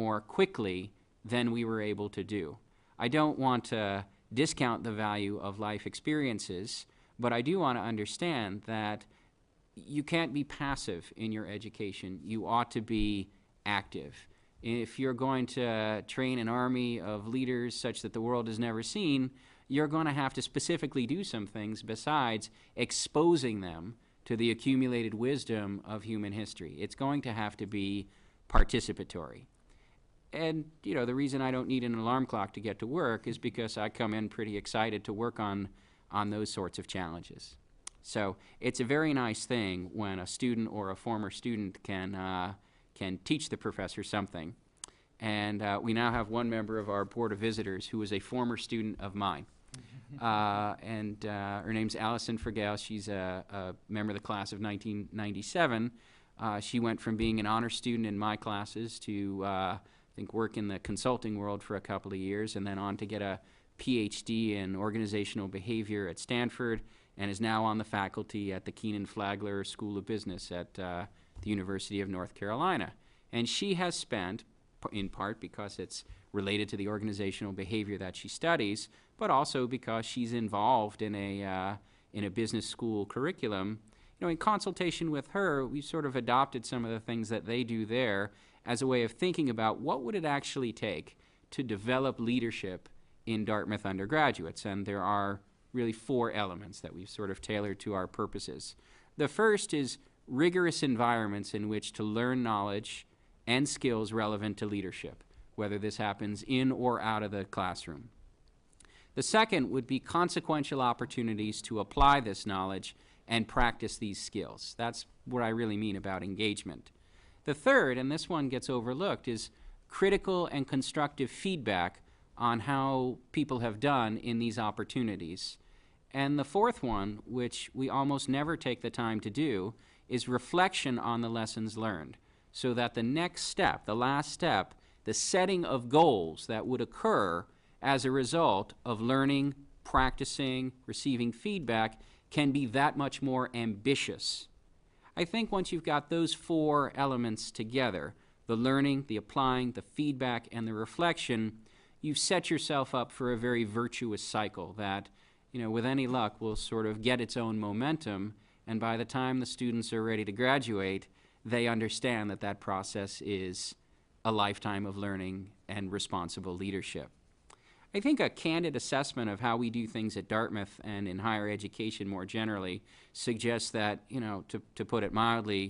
more quickly than we were able to do. I don't want to discount the value of life experiences, but I do want to understand that you can't be passive in your education. You ought to be active. If you're going to train an army of leaders such that the world has never seen, you're going to have to specifically do some things besides exposing them to the accumulated wisdom of human history. It's going to have to be participatory. And, you know, the reason I don't need an alarm clock to get to work is because I come in pretty excited to work on those sorts of challenges. So it's a very nice thing when a student or a former student can teach the professor something. And we now have one member of our Board of Visitors who is a former student of mine. Her name's Allison Fergal. She's a member of the class of 1997. She went from being an honor student in my classes to I think work in the consulting world for a couple of years, and then on to get a PhD in organizational behavior at Stanford, and is now on the faculty at the Keenan Flagler School of Business at the University of North Carolina. And she has spent, in part because it's related to the organizational behavior that she studies, but also because she's involved in a business school curriculum. You know, in consultation with her, we sort of adopted some of the things that they do there as a way of thinking about what would it actually take to develop leadership in Dartmouth undergraduates. And there are really 4 elements that we've sort of tailored to our purposes. The first is rigorous environments in which to learn knowledge and skills relevant to leadership, whether this happens in or out of the classroom. The second would be consequential opportunities to apply this knowledge and practice these skills. That's what I really mean about engagement. The third, and this one gets overlooked, is critical and constructive feedback on how people have done in these opportunities. And the fourth one, which we almost never take the time to do, is reflection on the lessons learned, so that the next step, the last step, the setting of goals that would occur as a result of learning, practicing, receiving feedback can be that much more ambitious. I think once you've got those 4 elements together, the learning, the applying, the feedback, and the reflection, you've set yourself up for a very virtuous cycle that, you know, with any luck will sort of get its own momentum, and by the time the students are ready to graduate, they understand that that process is a lifetime of learning and responsible leadership. I think a candid assessment of how we do things at Dartmouth and in higher education more generally suggests that, you know, to put it mildly,